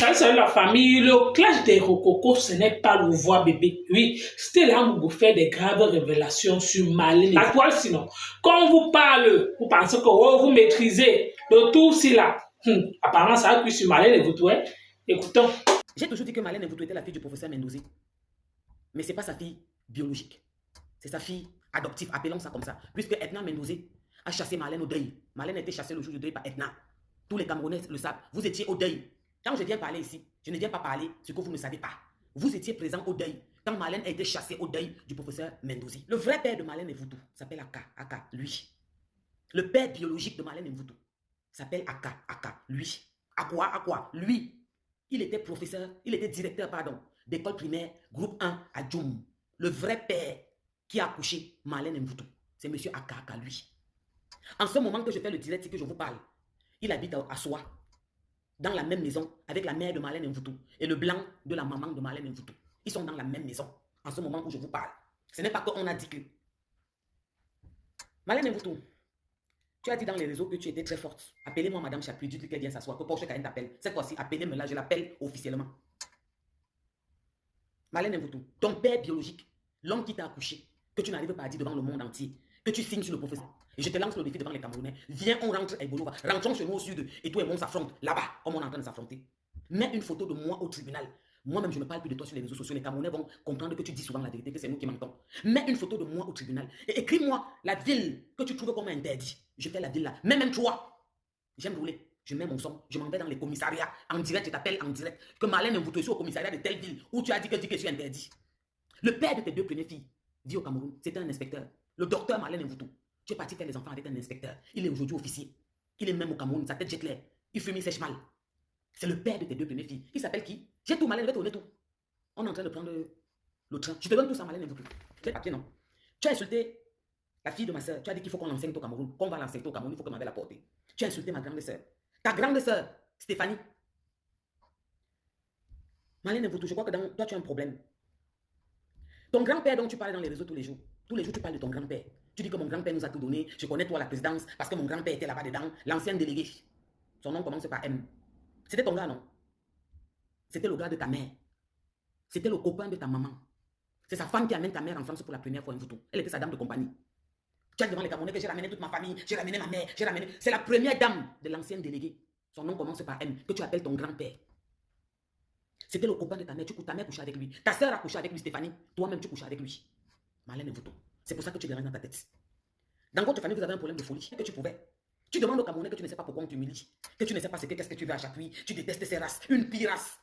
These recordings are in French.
Ça, c'est la famille. Le clash des Rococo, ce n'est pas le voix bébé. Oui, c'était là où vous faites des graves révélations sur Malène. La toile, sinon. Quand on vous parle, vous pensez que oh, vous maîtrisez le tout, si là. Apparemment, ça a pris sur Malène et vous, ouais. Écoutons. J'ai toujours dit que Malène Mvouto était la fille du professeur Mendozi. Mais ce n'est pas sa fille biologique. C'est sa fille adoptive, appelons ça comme ça. Puisque Edna Mendozi a chassé Malène au deuil. Malène a été chassée le jour du deuil par Edna. Tous les Camerounais le savent. Vous étiez au deuil. Quand je viens parler ici, je ne viens pas parler ce que vous ne savez pas. Vous étiez présent au deuil. Quand Malène a été chassée au deuil du professeur Mendozi. Le vrai père de Malène Mvouto s'appelle Aka, lui. Le père biologique de Malène Mvouto s'appelle Aka, lui. À quoi? Lui. Il était professeur, il était directeur, pardon, d'école primaire, groupe 1 à Djoum. Le vrai père qui a accouché Malène Mvouto, c'est M. Aka, lui. En ce moment que je fais le direct, c'est que je vous parle. Il habite à Soa, dans la même maison avec la mère de Malène Mvouto et le blanc de la maman de Malène Mvouto. Ils sont dans la même maison en ce moment où je vous parle. Ce n'est pas qu'on a dit que. Malène Mvouto, tu as dit dans les réseaux que tu étais très forte. Appelez-moi Madame Chapuis, dites-lui qu'elle vient s'asseoir, que Porsche Cayenne t'appelle. Cette fois-ci, appelez-moi là, je l'appelle officiellement. Malène Mvouto, ton père biologique, l'homme qui t'a accouché, que tu n'arrives pas à dire devant le monde entier, que tu signes sur le professeur. Et je te lance le défi devant les Camerounais. Viens, on rentre à Ebolo, rentrons chez nous au sud, et toi et moi on s'affronte, là-bas, comme on est en train de s'affronter. Mets une photo de moi au tribunal. Moi-même, je ne parle plus de toi sur les réseaux sociaux. Les Camerounais vont comprendre que tu dis souvent la vérité, que c'est nous qui mentons. Mets une photo de moi au tribunal et écris-moi la ville que tu trouves comme interdit. Je fais la ville là. Même toi. J'aime rouler. Je mets mon son. Je m'en vais dans les commissariats. En direct, je t'appelle en direct. Que Malène Mvouto soit au commissariat de telle ville où tu as dit que je suis interdit. Le père de tes deux premières filles vit au Cameroun. C'était un inspecteur. Le docteur Malène Mvouto. Tu es parti faire les enfants avec un inspecteur. Il est aujourd'hui officier. Il est même au Cameroun. Sa tête jette l'air. Il fume, il sèche mal. C'est le père de tes deux premières filles. Il s'appelle qui? J'ai tout, Malène, je vais te donner tout. On est en train de prendre le train. Je te donne tout ça, Malène Mvouto. Les papiers, non. Tu as insulté la fille de ma soeur. Tu as dit qu'il faut qu'on l'enseigne au Cameroun. Qu'on va l'enseigner au Cameroun, il faut que ma mère la porte. Tu as insulté ma grande soeur. Ta grande soeur, Stéphanie. Malène Mvouto, je crois que toi, tu as un problème. Ton grand-père dont tu parles dans les réseaux tous les jours tu parles de ton grand-père. Tu dis que mon grand-père nous a tout donné. Je connais toi la présidence parce que mon grand-père était là-bas dedans. L'ancien délégué. Son nom commence par M. C'était ton gars, non? C'était le gars de ta mère. C'était le copain de ta maman. C'est sa femme qui amène ta mère en France pour la première fois, Mvouto. Elle était sa dame de compagnie. Tu as dit devant les Camerounais que j'ai ramené toute ma famille, j'ai ramené ma mère, j'ai ramené... C'est la première dame de l'ancien délégué. Son nom commence par M, que tu appelles ton grand-père. C'était le copain de ta mère. Ta mère couchait avec lui. Ta soeur a couché avec lui, Stéphanie. Toi-même, tu couchais avec lui. Malène Mvouto. C'est pour ça que tu déranges dans ta tête. Dans votre famille, vous avez un problème de folie. Que tu pouvais. Tu demandes aux Camerounais que tu ne sais pas pourquoi on t'humilie. Que tu ne sais pas qu'est-ce que tu veux à chaque nuit. Tu détestes ces races. Une pire race.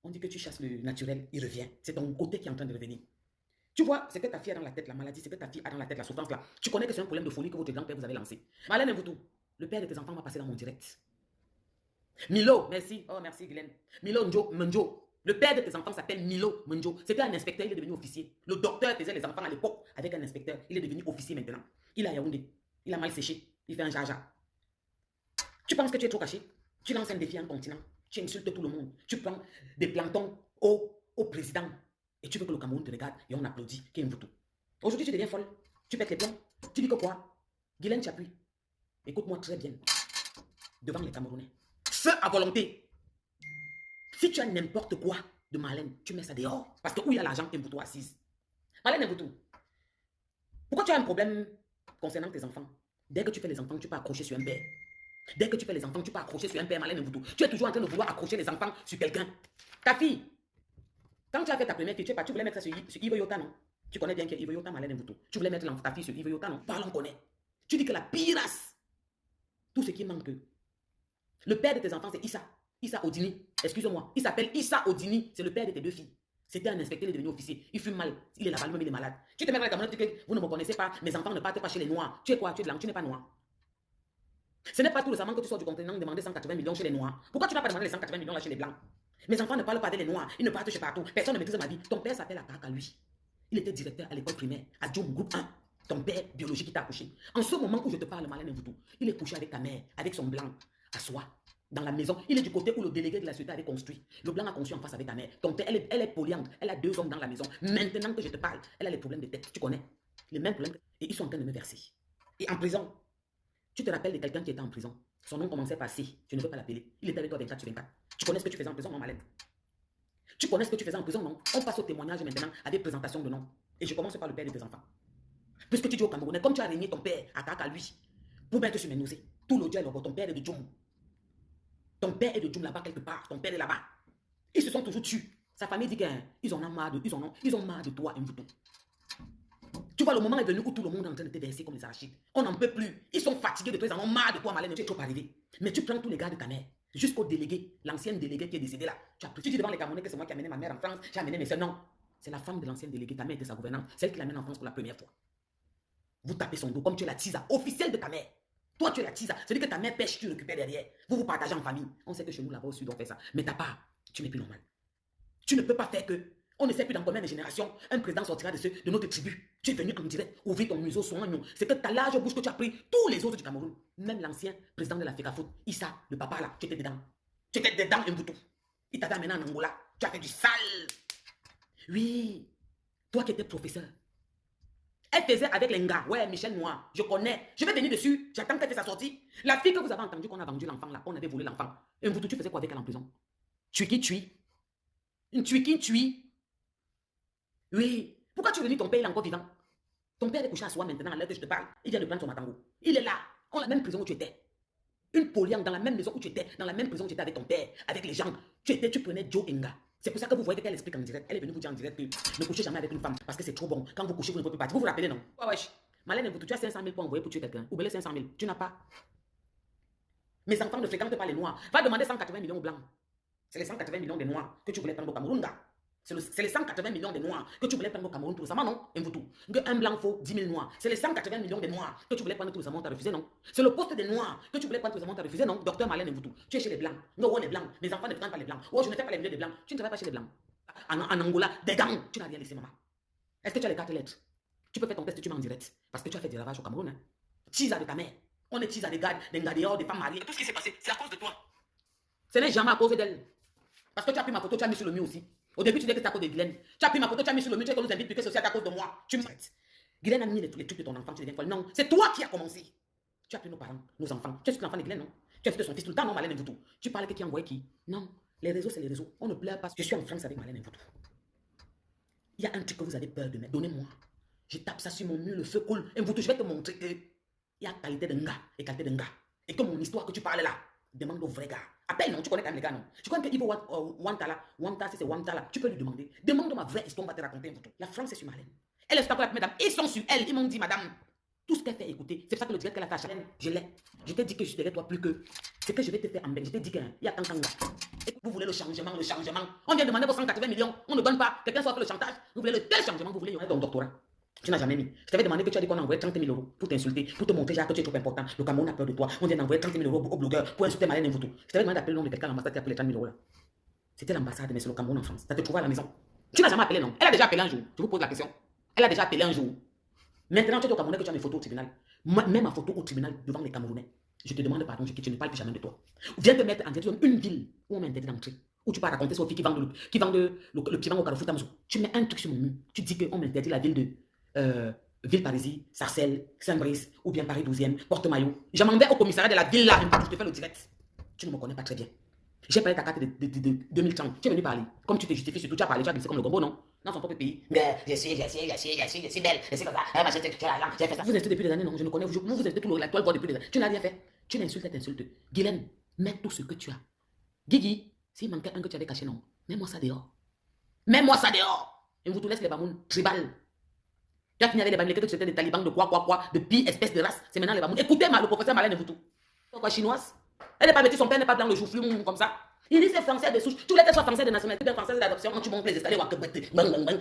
On dit que tu chasses le naturel, il revient. C'est ton côté qui est en train de revenir. Tu vois, c'est que ta fille a dans la tête la maladie, c'est que ta fille a dans la tête la souffrance là. Tu connais que c'est un problème de folie que votre grand-père vous avait lancé. Malène Mvouto, le père de tes enfants m'a passé dans mon direct. Milo, merci. Oh, merci Guylaine. Milo Mnjo. Le père de tes enfants s'appelle Milo Mnjo. C'était un inspecteur, il est devenu officier. Le docteur faisait les enfants à l'époque avec un inspecteur. Il est devenu officier maintenant. Il a Yaoundé. Il a mal séché. Il fait un jaja. Tu penses que tu es trop caché? Tu lances un défi à un continent. Tu insultes tout le monde. Tu prends des plantons au président. Et tu veux que le Cameroun te regarde et on applaudit. Qui est Mvouto. Aujourd'hui, tu deviens folle. Tu pètes les plombs. Tu dis que quoi? Guylaine Chapuis. Écoute-moi très bien. Devant les Camerounais. Feu à volonté. Si tu as n'importe quoi de Malène, tu mets ça dehors. Parce que où il y a l'argent, Mvouto assise. Malène Mvouto. Pourquoi tu as un problème concernant tes enfants? Dès que tu fais les enfants, tu peux accrocher sur un père. Dès que tu fais les enfants, tu peux accrocher sur un père, Malène Mvouto. Tu es toujours en train de vouloir accrocher les enfants sur quelqu'un. Ta fille, quand tu as fait ta première fille, tu voulais mettre ça sur Ivo Yota, non? Tu connais bien que Ivo Yota, Malène Mvouto. Tu voulais mettre ta fille sur Ivo Yota, non? Parlons, connaît. Tu dis que la pire race, tout ce qui manque. Le père de tes enfants, c'est Issa Odini. Excuse-moi. Il s'appelle Issa Odini. C'est le père de tes deux filles. C'était un inspecteur, il est devenu officier. Il fume mal. Il est là-bas, lui-même, il est malade. Tu te mets dans les Camerounais, tu dis que vous ne me connaissez pas. Mes enfants ne partent pas chez les Noirs. Tu es quoi? Tu es blanc, tu n'es pas noir. Ce n'est pas tout récemment que tu sors du continent demander 180 millions chez les Noirs. Pourquoi tu n'as pas demandé les 180 millions là chez les Blancs? Mes enfants ne parlent pas des Noirs. Ils ne partent chez partout. Personne ne maîtrise ma vie. Ton père s'appelle Akaka, lui. Il était directeur à l'école primaire, à Djoum, groupe 1. Ton père biologique qui t'a accouché. En ce moment où je te parle, Malène Mvouto, il est couché avec ta mère, avec son blanc, à soi, dans la maison. Il est du côté où le délégué de la société avait construit. Le blanc a construit en face avec ta mère. Ton père, elle est polyandre. Elle a 2 hommes dans la maison. Maintenant que je te parle, elle a les problèmes de tête. Tu connais? Les mêmes problèmes. Et ils sont en train de me verser. Et en prison, tu te rappelles de quelqu'un qui était en prison? Son nom commençait par C. Tu ne peux pas l'appeler. Il était avec toi 24/24. Tu connais ce que tu faisais en prison, non, Malène? Tu connais ce que tu faisais en prison, non? On passe au témoignage maintenant à des présentations de noms. Et je commence par le père de tes enfants. Puisque tu dis au Camerounais, comme tu as régné ton père, attaque à lui, pour mettre sur mes nausées. Tout l'audio est là-bas, ton père est de Djoum. Ton père est de Djoum là-bas quelque part, ton père est là-bas. Ils se sont toujours tués. Sa famille dit qu'ils en ont marre de, ils ont marre de toi, Mvuto. Tu vois, le moment est venu où tout le monde est en train de te verser comme les arachides. On n'en peut plus. Ils sont fatigués de toi, ils en ont marre de toi, Malène, tu es trop arrivé. Mais tu prends tous les gars de ta mère, jusqu'au délégué, l'ancienne déléguée qui est décédée là. Tu dis devant les Camerounais que c'est moi qui ai amené ma mère en France, j'ai amené mes soeurs. Non, c'est la femme de l'ancienne déléguée, ta mère était sa gouvernante, celle qui l'amène en France pour la première fois. Vous tapez son dos comme tu es la tisa officielle de ta mère. Toi, tu es la tisa. C'est-à-dire que ta mère pêche, tu récupères derrière. Vous vous partagez en famille. On sait que chez nous, là-bas au sud, on fait ça. Mais ta part, tu n'es plus normal. Tu ne peux pas faire que, on ne sait plus dans combien de générations, un président sortira de notre tribu. Tu es venu en direct, ouvrir ton museau, son agneau. C'est que ta large bouche que tu as pris, tous les autres du Cameroun, même l'ancien président de la FECAFOOT, Issa, le papa là, tu étais dedans. Tu étais dedans, Mvuto. Il t'avait amené en Angola. Tu as fait du sale. Oui, toi qui étais professeur. Elle faisait avec les gars. Ouais, Michel Noir, je connais. Je vais venir dessus. J'attends qu'elle fasse sa sortie. La fille que vous avez entendu qu'on a vendu l'enfant là, on avait volé l'enfant. Et Mvuto, tu faisais quoi avec elle en prison? Tu qui tue? Une tue qui tue? Oui. Pourquoi tu es venu, ton père il est encore vivant? Ton père est couché à soi maintenant, à l'heure que je te parle. Il vient de prendre son matango. Il est là. On la même prison où tu étais. Une poliante dans la même maison où tu étais. Dans la même prison où tu étais avec ton père, avec les gens. Tu prenais Joe Enga. C'est pour ça que vous voyez qu'elle explique en direct. Elle est venue vous dire en direct que ne couchez jamais avec une femme parce que c'est trop bon. Quand vous couchez, vous ne pouvez plus partir. Vous vous rappelez, non? Ouais, wesh. Malène, tu as 500 000 pour envoyer pour tuer quelqu'un. Ou belé 500 000. Tu n'as pas. Mes enfants ne fréquentent pas les noirs. Va demander 180 millions aux blancs. C'est les 180 millions des noirs que tu voulais prendre au Cameroun, gars. C'est les 180 millions des noirs que tu voulais prendre au Cameroun tout récemment, non? Un blanc faut 10 000 noirs. C'est les 180 millions des noirs que tu voulais prendre tout récemment, t'as refusé, non? C'est le poste des noirs que tu voulais prendre tout récemment, t'as refusé, non? Docteur Malène Mvuto, tu es chez les blancs. Non, les blancs. Mes enfants ne fréquentent pas les blancs. Oh, je ne fais pas les milieux des blancs. Tu ne travailles pas chez les blancs. En Angola, des gangs. Tu n'as rien laissé, maman. Est-ce que tu as les 4 lettres? Tu peux faire ton test, tu mets en direct. Parce que tu as fait des ravages au Cameroun. Hein? Tisa de ta mère. On est tisa des gars dehors, des femmes mariées. Tout ce qui s'est passé, c'est à cause de toi. Ce n'est jamais à cause d'elle. Parce que tu as pris ma photo, tu as mis sur le mur aussi. Au début, tu disais que c'est à cause de Guylaine. Tu as pris ma photo, tu as mis sur le mur, tu as que nous invite, puis que c'est aussi à cause de moi. Tu m'arrêtes. Guylaine a mis les trucs de ton enfant, tu deviens folle. Non, c'est toi qui as commencé. Tu as pris nos parents, nos enfants. Tu es l'enfant de Guylaine, non? Tu as fait de son fils tout le temps, non, Malène Mvuto? Tu parles que qui envoie qui? Non, les réseaux, c'est les réseaux. On ne pleure pas. Je suis en France avec Malène Mvuto. Il y a un truc que vous avez peur de mettre. Donnez-moi. Je tape ça sur mon mur, le feu coule. Mvuto, je vais te montrer que il y a qualité de gars et qualité de gars. Et que mon histoire que tu parles là, demande aux vrais gars. Appelle, non, tu connais quand même les gars, non? Tu connais que Ivo Wanta, si c'est Wanta là, tu peux lui demander. Demande ma vraie histoire, on va te raconter, Mvuto. La France est sur Malène. Elle est d'accord avec madame. Ils sont sur elle. Ils m'ont dit, madame, tout ce qu'elle fait écouter. C'est pour ça que le direct qu'elle a fait à Chalène, je l'ai. Je t'ai dit que je serai toi plus que. C'est que je vais te faire en belle. Je t'ai dit qu'il y a tant de gars. Et vous voulez le changement, le changement. On vient demander vos 180 millions. On ne donne pas. Quelqu'un soit fait le chantage. Vous voulez le tel changement, vous voulez y aurait ton doctorat. Tu n'as jamais mis. Je t'avais demandé que tu as dit qu'on a envoyé 30 000 euros pour t'insulter, pour te montrer que tu es trop important. Le Cameroun a peur de toi. On vient d'envoyer 30 000 euros au blogueur pour insulter Malène Mvuto. Je t'avais demandé d'appeler le nom de quelqu'un à l'ambassade qui a appelé les 30 000 euros là. C'était l'ambassade, mais c'est le Cameroun en France. Ça te trouvait à la maison. Tu n'as jamais appelé, non? Elle a déjà appelé un jour. Je vous pose la question. Elle a déjà appelé un jour. Maintenant, tu es au Camerounais que tu as mes photos au tribunal. Même ma photo au tribunal devant les Camerounais. Je te demande pardon, je ne parle plus jamais de toi. Viens te mettre en direction une ville où on m'interdit d'entrer. Où tu pars raconter aux filles qui vendent le petit vin au Carrefour Tamazou. Tu mets un truc sur mon mur. Tu dis qu'on m'interdit la ville de Ville-Parisis, Sarcelles, Saint-Brice, ou bien Paris 12e, Porte-Maillot. Je m'en vais au commissariat de la ville là, je te fais le direct. Tu ne me connais pas très bien. J'ai parlé ta carte de 2030. Tu es venu parler. Comme tu te justifies surtout, tu as parlé, tu as glissé comme le gombo, non? Dans son propre pays. Mais je suis belle, je suis comme ça. J'ai fait ça. Vous insultez depuis des années, non? Je ne connais vous. Vous insultez tout la toile depuis des années. Tu n'as rien fait. Tu n'insultes, t'insultes. Guylaine, mets tout ce que tu as. Guigui, s'il manquait un que tu avais caché, non? Mets-moi ça dehors. Mets-moi ça dehors. Et vous te laisse les bamounes tribal. Tu as fini avec les bamounes, que tu étais des talibans de quoi, de pire espèce de race. C'est maintenant les bamounes. Écoutez le professeur Malène Mvuto. Pourquoi chinoise? Elle n'est pas vêtue, son père n'est pas blanc, le chou-flou comme ça. Il dit c'est français de souche. Tu voulais qu'elle soit français de nationalité, bien française d'adoption. Quand tu montes les escaliers,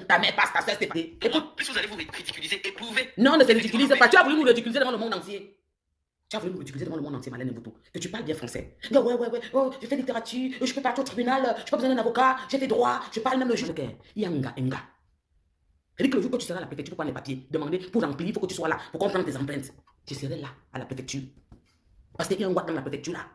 ta mère passe, ta soeur c'est pas. Écoute, Puisque vous allez vous ridiculiser, éprouvez. non, ne se ridiculise pas. Tu as voulu nous ridiculiser devant le monde entier. Tu as voulu nous ridiculiser devant le monde entier, Malène Mvuto. Que tu parles bien français. Ouais. Oh, je fais littérature, je peux partir au tribunal, je n'ai pas besoin d'un avocat, j'ai fait droit, je parle même le juge. Yanga. C'est-à-dire que le jour que tu seras à la préfecture pour prendre les papiers, demander pour remplir, il faut que tu sois là, pour qu'on prenne tes empreintes. Je serai là, à la préfecture. Parce qu'il y a un watt dans la préfecture là.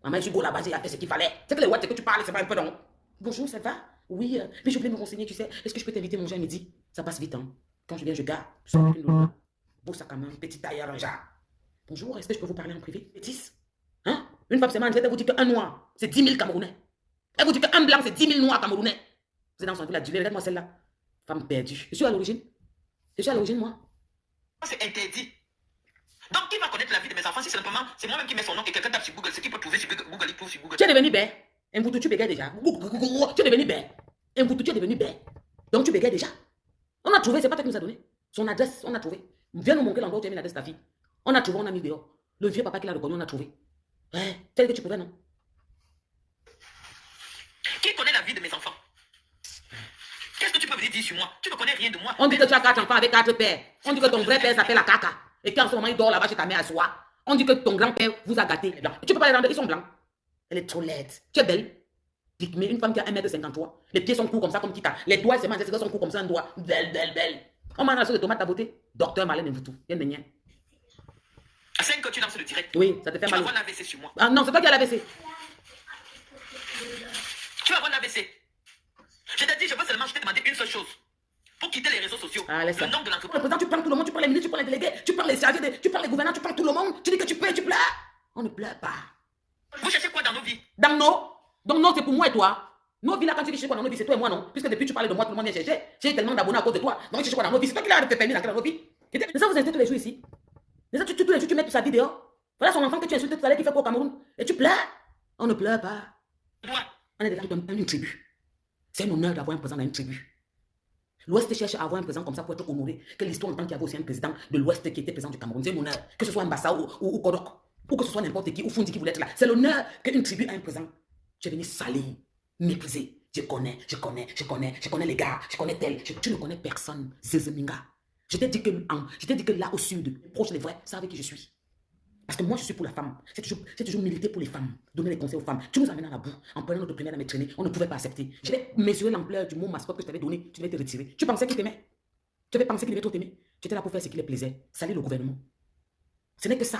Maman, je suis go là-bas, j'ai fait ce qu'il fallait. C'est que les watts que tu parles, c'est pas un peu non. Bonjour, ça va? Oui, mais je voulais me renseigner, tu sais. Est-ce que je peux t'inviter manger à midi? Ça passe vite, hein. Quand je viens, je garde. Beau sac à main, petit tailleur, un jar. Bonjour, est-ce que je peux vous parler en privé? Bêtise? Hein? Une femme, c'est mal, je vais vous dire qu'un noir, c'est 10 000 Camerounais. Elle vous dit qu'un blanc, c'est 10 000 noirs camerounais. Vous êtes dans son truc, la dilée, regarde-moi celle-là. Femme perdue. Je suis à l'origine. Je suis à l'origine, moi. C'est interdit. Donc, qui va connaître la vie de mes enfants si simplement c'est moi-même qui mets son nom et quelqu'un tape sur Google? Ce qu'il peut trouver sur Google, il trouve sur Google. Tu es devenu bête. Un boutou, tu bégayes déjà. Tu es devenu bête. Un boutou, tu es devenu bête. Donc, tu bégayes déjà. On a trouvé, c'est pas toi qui nous a donné. Son adresse, on a trouvé. Viens nous montrer l'endroit où tu as mis l'adresse de ta fille. On a trouvé, on a mis dehors. Le vieux papa qui l'a reconnu, on a trouvé. Ouais, tu as dit que tu pouvais, non? Qui connaît la vie de mes enfants? Qu'est-ce que tu peux venir dire sur moi? Tu ne connais rien de moi. On dit que tu as 4 enfants avec 4 pères. On dit que ton vrai père s'appelle la caca. Et qu'en ce moment, il dort là-bas chez ta mère à soi. On dit que ton grand-père vous a gâté. Tu peux pas les rendre, ils sont blancs. Elle est trop laide. Tu es belle. Dites-moi, une femme qui a 1m53, les pieds sont courts comme ça, comme Kita. Les doigts, ses sont courts comme ça, un doigt. Belle, belle, belle. On mange la sauce de tomate à beauté. Docteur Marlène Mvutu. Il y a une. À 5 que tu lances le direct. Oui, ça te fait Tu mal. vas avoir l'AVC sur moi. Ah non, c'est toi qui as l'AVC. Tu vas avoir l'AVC. Je t'ai dit, je veux seulement te demander une seule chose. Pour quitter les réseaux sociaux. Ah, laisse ça. Le nom de Le l'entreprise. président, tu prends tout le monde, tu prends les ministres, tu prends les délégués, tu prends les chargés, tu prends les gouvernants, tu prends tout le monde. Tu dis que tu pleures, tu pleures. On ne pleure pas. Vous cherchez quoi dans nos vies? Dans nos. Donc, non, c'est pour moi et toi. Nos vies là, quand tu dis chercher quoi dans nos vies, c'est toi et moi, non? Puisque depuis tu parles de moi, tout le monde vient chercher. J'ai tellement d'abonnés à cause de toi. Donc, tu cherches quoi dans nos vies? C'est toi qui l'as fait permis dans nos vies. Mais ça, vous insultez tous les jours ici. Mais ça, tous les jours, tu mets toute sa vie dehors. Voilà son enfant que tu insultes tout à l'heure qui fait quoi au Cameroun. Et tu pleures. On ne pleure pas. Moi. On est dans une tribu. C'est un honneur d'avoir un président dans une tribu. L'Ouest cherche à avoir un président comme ça pour être honoré. Que l'histoire entend qu'il y avait aussi un président de l'Ouest qui était président du Cameroun. C'est un honneur. Que ce soit Mbassa ou Kodok. Ou que ce soit n'importe qui, ou Fundi qui voulait être là. C'est l'honneur qu'une tribu a un président. Tu es venu salir, mépriser. Je connais les gars, je connais tel. Tu ne connais personne. Zézeminga. Je t'ai dit que là au sud, proche des vrais, savent qui je suis. Parce que moi, je suis pour la femme. J'ai toujours milité pour les femmes, donner des conseils aux femmes. Tu nous amènes à la boue en prenant notre première à me traîner. On ne pouvait pas accepter. Je vais mesurer l'ampleur du mot mascotte que je t'avais donné. Tu devais te retirer. Tu pensais qu'il t'aimait? Tu avais pensé qu'il devait trop t'aimer? Tu étais là pour faire ce qui lui plaisait. Salir le gouvernement. Ce n'est que ça.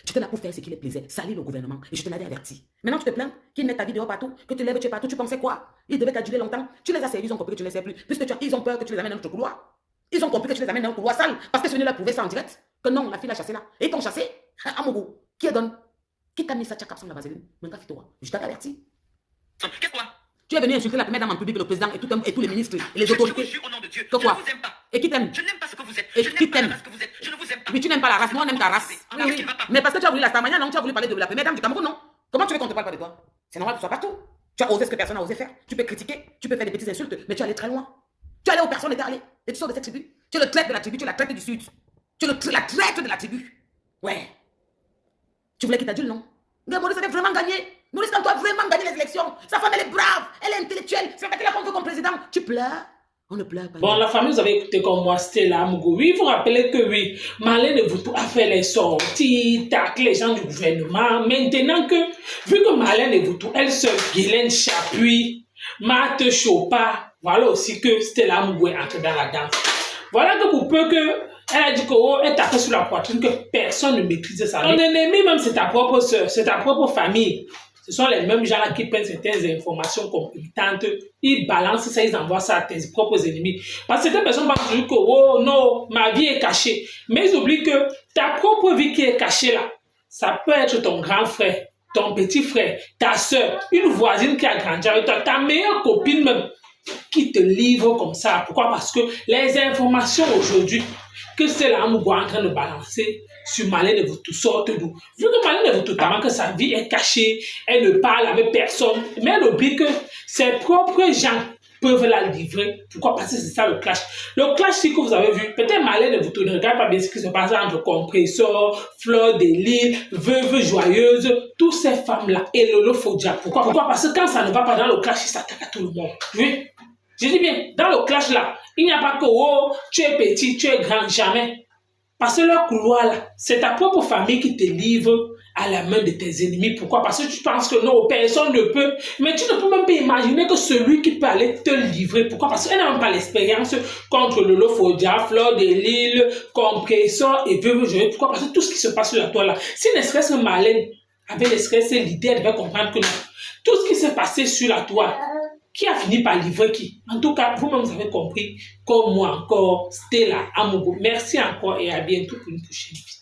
Tu étais là pour faire ce qui lui plaisait. Salir le gouvernement. Et je te l'avais averti. Maintenant, tu te plains qu'ils mettent ta vidéo partout, que tu lèves, tu es partout. Tu pensais quoi? Ils devaient t'aduler longtemps. Tu les as servis, ils ont compris que tu ne les sers plus. Puisque ils ont peur que tu les amènes dans notre couloir. Ils ont compris que tu les amènes dans un couloir sale. Parce que ce n'est là prouver ça en direct. Que non, la fille l'a chassé là. Et ils t'ont chassé. Amogo, qui est donne? Qui t'a mis ça, tchakap, sans la vaseline? Je t'avais averti. Qu'est-ce quoi? Tu es venu insulter la première dame en public, le président et tous les ministres et les Je autorités. vous jure au nom de Dieu. Que Je quoi? ne vous aime pas. Et qui t'aime? Je n'aime pas ce que vous êtes. Et Je qui n'aime pas la t'aime? race que vous êtes. Je ne vous aime pas. Oui, tu n'aimes pas la race, moi on aime ta race. Oui, oui. Mais parce que tu as voulu la Starmania, non? Tu as voulu parler de la première dame du Cameroun, non? Comment tu veux qu'on te parle pas de toi? C'est normal que tu sois partout. Tu as osé ce que personne n'a osé faire. Tu peux critiquer, tu peux faire des petites insultes, mais tu es allé très loin. Tu es allé où personne n'était allé. Et tu sors de cette tribu. Tu es le traître de la tribu, tu es la traître du Sud. Tu es la traître de la tribu. Ouais. Tu voulais qu'il t'adule, non? Maurice avait vraiment gagné. Maurice Kamto a vraiment gagné les élections. Sa femme, elle est brave, elle est intellectuelle. C'est pas qu'elle a confié comme président. Tu pleures? On ne pleure pas. Bon, la famille, vous avez écouté comme moi, Stella Amougou. Oui, vous rappelez que oui, Marlène Mvutu a fait les sorties, tacle les gens du gouvernement. Maintenant que, vu que Marlène Mvutu, elle seule, Guylaine Chapuis, Marthe Chopa, voilà aussi que Stella Amougou est entrée dans la danse. Voilà que pour peu que elle a dit qu'elle tapait sur la poitrine, que personne ne maîtrisait ça. Ton ennemi, même, c'est ta propre soeur, c'est ta propre famille. Ce sont les mêmes gens-là qui prennent certaines informations compromettantes, ils balancent ça, ils envoient ça à tes propres ennemis. Parce que certaines personnes vont dire que, oh non, ma vie est cachée. Mais ils oublient que ta propre vie qui est cachée là, ça peut être ton grand frère, ton petit frère, ta soeur, une voisine qui a grandi avec toi, ta meilleure copine même, qui te livre comme ça. Pourquoi? Parce que les informations aujourd'hui que c'est là en train de balancer sur Marlène Mvutu sortent d'où? Vu que Marlène Mvutu, que sa vie est cachée, elle ne parle avec personne, mais elle oublie que ses propres gens peuvent la livrer. Pourquoi? Parce que c'est ça le clash. Le clash, c'est que vous avez vu, peut-être Marlène Mvutu ne regarde pas bien ce qui se passe entre Compressor, Fleur de Lille, Veuve Joyeuse, toutes ces femmes-là, et Lolo Fodia. Pourquoi? Parce que quand ça ne va pas dans le clash, ils s'attaquent à tout le monde. Oui. Je dis bien, dans le clash là, il n'y a pas que oh, tu es petit, tu es grand, jamais. Parce que leur couloir là, c'est ta propre famille qui te livre à la main de tes ennemis. Pourquoi? Parce que tu penses que non, personne ne peut. Mais tu ne peux même pas imaginer que celui qui peut aller te livrer. Pourquoi? Parce qu'elle n'a même pas l'expérience contre Lolo Fodia, Fleur de Lille, Compressor et Veuve Joyeuse. Pourquoi? Parce que tout ce qui se passe sur la toile là, si ne serait-ce que Marlène avait ne serait-ce que l'idée, elle devait comprendre que non. Tout ce qui s'est passé sur la toile, qui a fini par livrer qui? En tout cas, vous-même, vous avez compris, comme moi encore, Stella Amougou. Merci encore et à bientôt pour une prochaine vidéo.